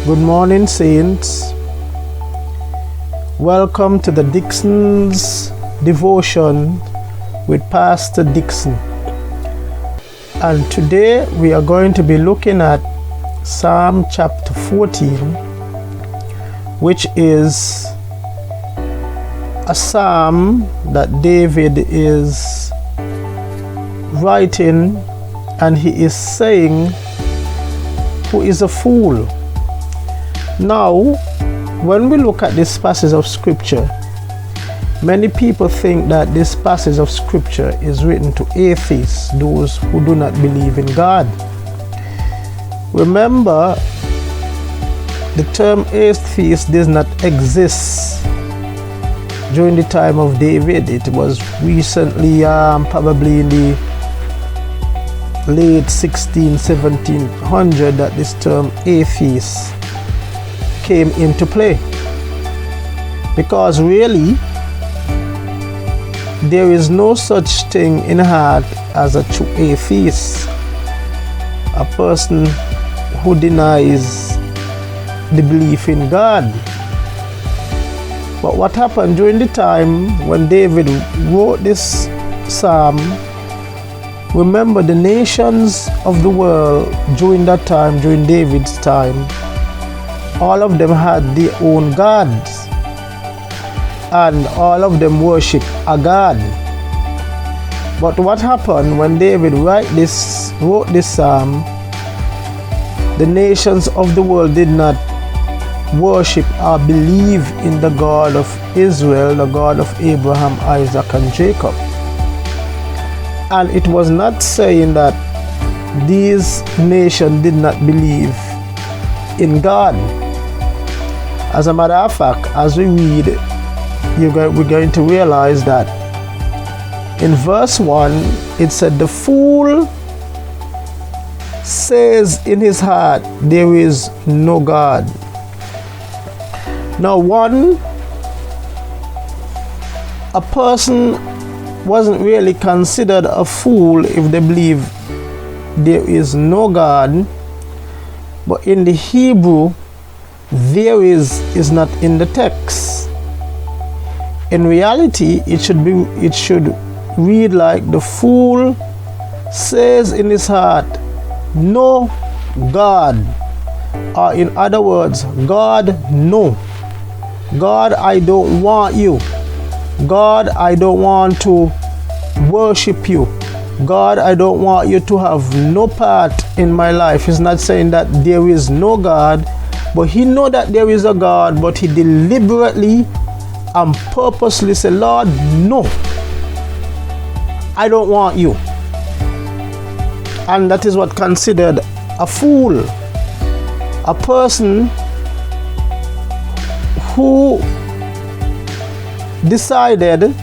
Good morning, saints. Welcome to the Dixon's devotion with Pastor Dixon. And today we are going to be looking at Psalm chapter 14, which is a psalm that David is writing, and he is saying, "Who is a fool?" Now, when we look at this passage of scripture, many people think that this passage of scripture is written to atheists, those who do not believe in God. Remember, the term atheist does not exist during the time of David. It was recently, probably in the late 1700, that this term atheist came into play, because really there is no such thing in heart as a true atheist, a person who denies the belief in God. But what happened during the time when David wrote this psalm, remember, the nations of the world during that time, during David's time, all of them had their own gods, and all of them worship a god. But what happened when David wrote this psalm? The nations of the world did not worship or believe in the God of Israel, the God of Abraham, Isaac, and Jacob. And it was not saying that these nations did not believe in God. As a matter of fact, as we read, we're going to realize that in verse 1, it said, "The fool says in his heart, there is no God." Now, a person wasn't really considered a fool if they believe there is no God, but in the Hebrew, "there is not in the text. In reality, it should read like, "The fool says in his heart, no God." Or in other words, God, no. God, I don't want you. God, I don't want to worship you. God, I don't want you to have no part in my life. He's not saying that there is no God, but he know that there is a God, but he deliberately and purposely say, "Lord, no, I don't want you." And that is what considered a fool, a person who decided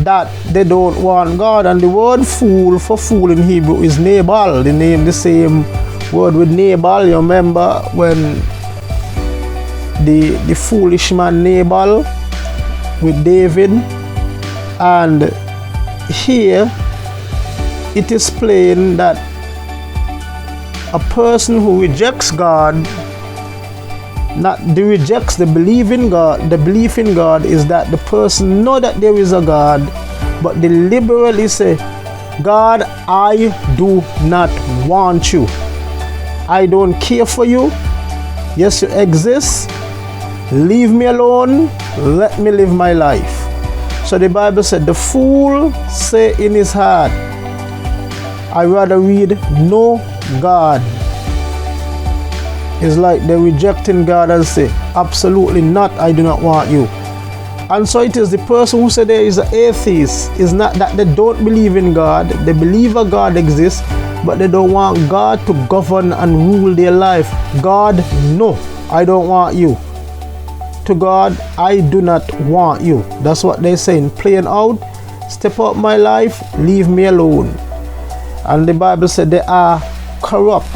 that they don't want God. And the word fool for fool in Hebrew is Nabal. The same word with Nabal. You remember when the foolish man Nabal with David? And here it is plain that a person who rejects God, rejects the belief in God, the belief in God is that the person know that there is a God, but deliberately say, "God, I do not want you. I don't care for you. Yes, you exist. Leave me alone. Let me live my life." So the Bible said, "The fool say in his heart, I rather read no God." It's like they're rejecting God and say, "Absolutely not, I do not want you." And so it is the person who said there is an atheist. It's not that they don't believe in God. They believe a God exists, but they don't want God to govern and rule their life. "God, no, I don't want you." To God, "I do not want you." That's what they're saying. Playing out, "Step out my life, leave me alone." And the Bible said they are corrupt.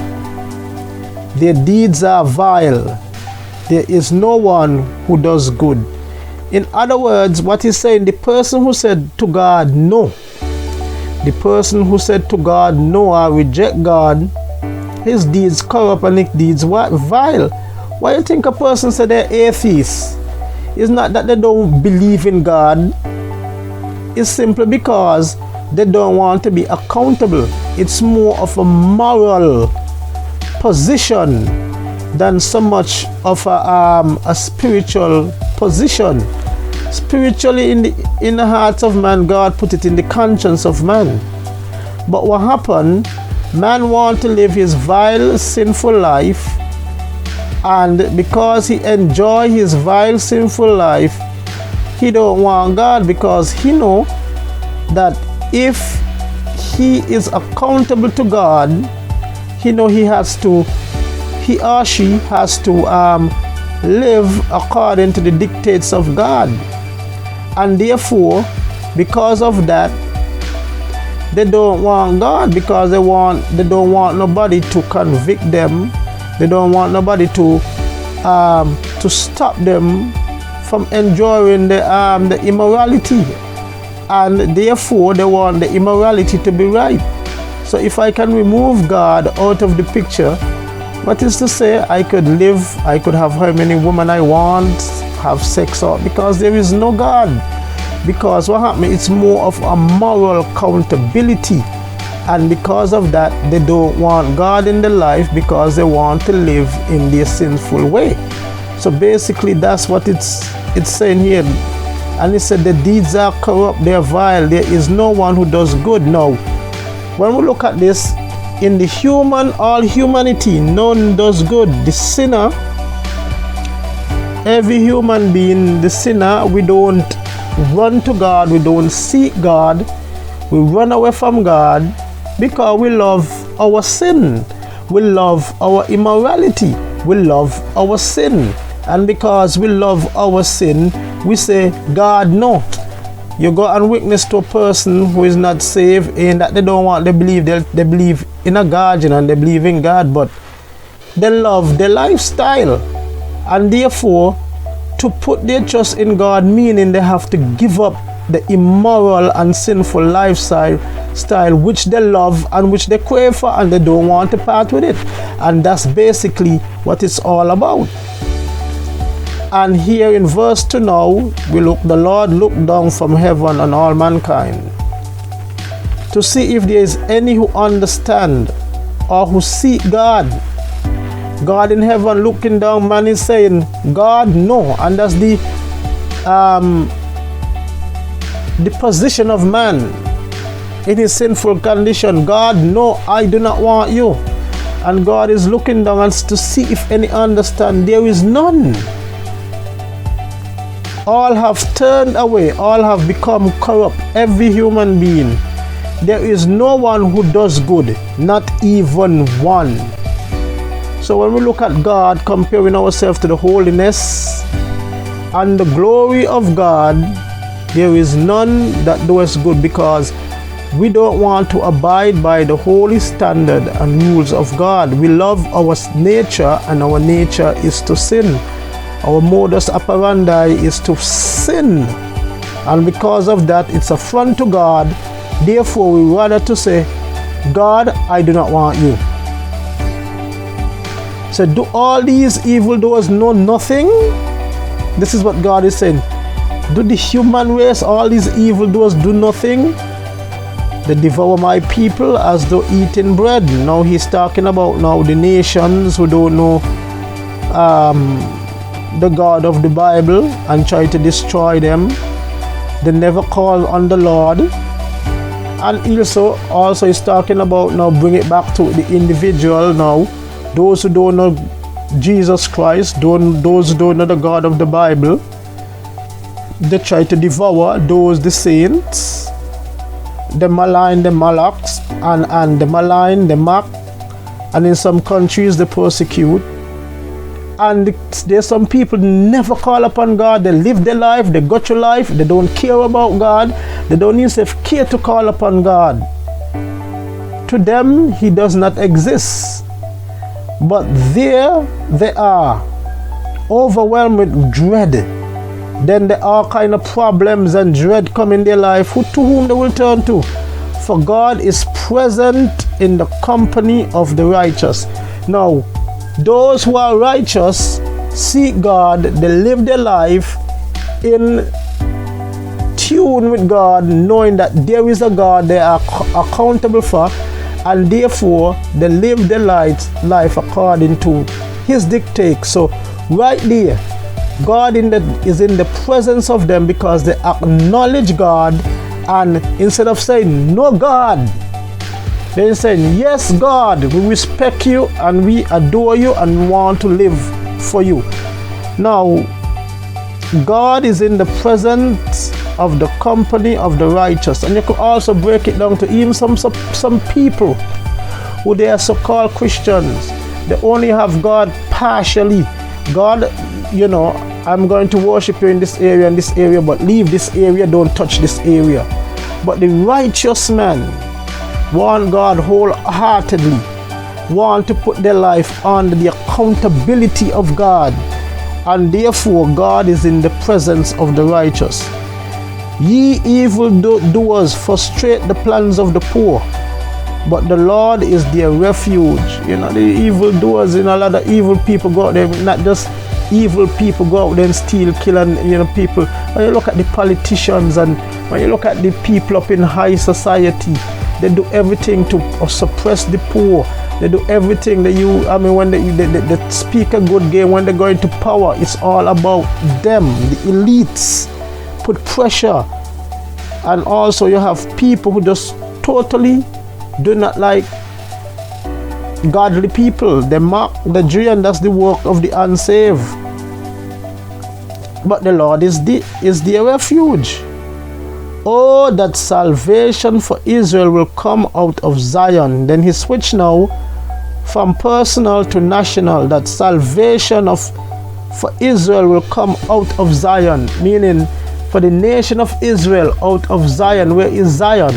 Their deeds are vile. There is no one who does good. In other words, what he's saying, the person who said to God, no, the person who said to God, no, or reject God, his deeds corrupt and his deeds vile. Why you think a person say they're atheists? It's not that they don't believe in God. It's simply because they don't want to be accountable. It's more of a moral position than so much of a spiritual position. Spiritually, in the hearts of man, God put it in the conscience of man. But what happened? Man want to live his vile, sinful life, and because he enjoy his vile, sinful life, he don't want God, because he know that if he is accountable to God, he know he or she has to live according to the dictates of God. And therefore, because of that, they don't want God, because they don't want nobody to convict them. They don't want nobody to stop them from enjoying the immorality, and therefore they want the immorality to be right. So if I can remove God out of the picture, what is to say I could have how many women I want, have sex, or because there is no God. Because what happened, it's more of a moral accountability, and because of that they don't want God in their life, because they want to live in their sinful way. So basically that's what it's saying here. And it said the deeds are corrupt, they are vile, there is no one who does good. Now when we look at this, in the all humanity, none does good. The sinner, every human being, the sinner, we don't run to God, we don't seek God, we run away from God because we love our sin, we love our immorality, we love our sin. And because we love our sin, we say, God, no. You go and witness to a person who is not saved, and that they believe in a guardian and they believe in God, but they love their lifestyle, and therefore to put their trust in God, meaning they have to give up the immoral and sinful lifestyle which they love and which they crave for, and they don't want to part with it. And that's basically what it's all about. And here in verse 2 now, the Lord looked down from heaven on all mankind to see if there is any who understand or who seek God. God in heaven looking down, man is saying, God, no. And that's the position of man in his sinful condition. God, no, I do not want you. And God is looking down to see if any understand. There is none. All have turned away, all have become corrupt, every human being. There is no one who does good, not even one. So when we look at God, comparing ourselves to the holiness and the glory of God, there is none that does good, because we don't want to abide by the holy standard and rules of God. We love our nature, and our nature is to sin. Our modus operandi is to sin, and because of that, it's affront to God. Therefore, we rather to say, God, I do not want you. So do all these evildoers know nothing? This is what God is saying. Do the human race, all these evildoers, do nothing? They devour my people as though eating bread. Now he's talking about now the nations who don't know the God of the Bible and try to destroy them. They never call on the Lord. And also he's talking about now, bring it back to the individual now. Those who don't know Jesus Christ, those who don't know the God of the Bible, they try to devour the saints. They malign the Malaks, and they malign the Mak, and in some countries they persecute. And there's some people never call upon God. They live their life, they go through life, they don't care about God, they don't even care to call upon God. To them, he does not exist. But there they are, overwhelmed with dread. Then there are kind of problems and dread come in their life, to whom they will turn to. For God is present in the company of the righteous. Now, those who are righteous, seek God, they live their life in tune with God, knowing that there is a God they are accountable for, and therefore they live their life according to His dictates. So right there, God is in the presence of them because they acknowledge God, and instead of saying no God, they're saying yes God, we respect you and we adore you and we want to live for you. Now God is in the presence of the company of the righteous. And you could also break it down to even some people who they are so-called Christians. They only have God partially. God, I'm going to worship you in this area and this area, but leave this area, don't touch this area. But the righteous man want God wholeheartedly, want to put their life under the accountability of God, and therefore God is in the presence of the righteous. Ye evil doers frustrate the plans of the poor, but the Lord is their refuge. The evil doers, a lot of evil people go out there, not just evil people go out there and steal, kill, and people. When you look at the politicians and when you look at the people up in high society, they do everything to suppress the poor. They do everything when they speak a good game, when they go into power, it's all about them, the elites. Put pressure. And also you have people who just totally do not like godly people. They mock the Jew, and that's the work of the unsaved. But the Lord is their refuge. Oh, that salvation for Israel will come out of Zion. Then he switched now from personal to national, that salvation for Israel will come out of Zion, meaning for the nation of Israel out of Zion. Where is Zion?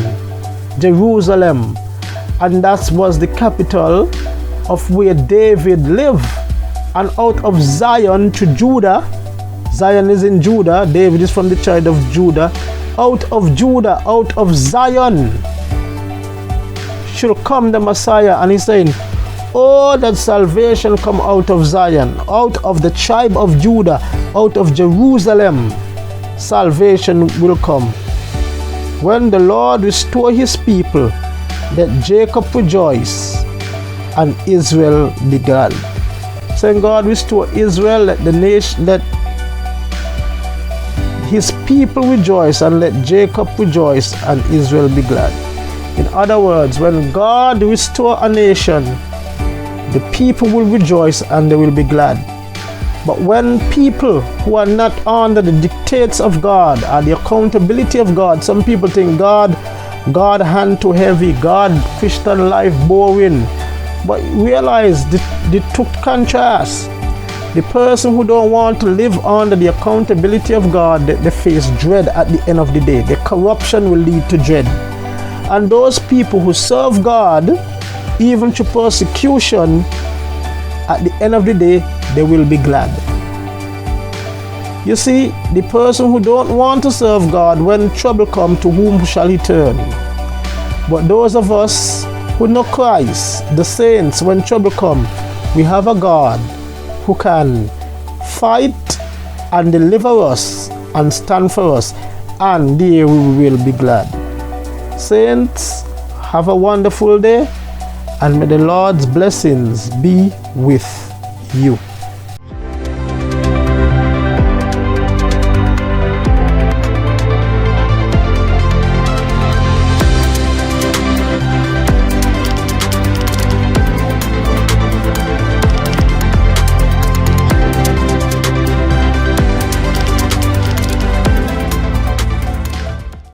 Jerusalem. And that was the capital of where David lived. And out of Zion to Judah, Zion is in Judah, David is from the tribe of Judah. Out of Judah, out of Zion should come the Messiah. And he's saying, oh, that salvation come out of Zion, out of the tribe of Judah, out of Jerusalem. Salvation will come. When the Lord restore his people, let Jacob rejoice and Israel be glad. Saying God restore Israel, let the nation, let his people rejoice, and let Jacob rejoice and Israel be glad. In other words, when God restore a nation, the people will rejoice and they will be glad. But when people who are not under the dictates of God or the accountability of God, some people think God hand too heavy, God Christian life boring. But realize the two contrast. The person who don't want to live under the accountability of God, they face dread at the end of the day. The corruption will lead to dread. And those people who serve God, even to persecution, at the end of the day, they will be glad. You see, the person who don't want to serve God, when trouble comes, to whom shall he turn? But those of us who know Christ, the saints, when trouble comes, we have a God who can fight and deliver us and stand for us, and there we will be glad. Saints, have a wonderful day, and may the Lord's blessings be with you.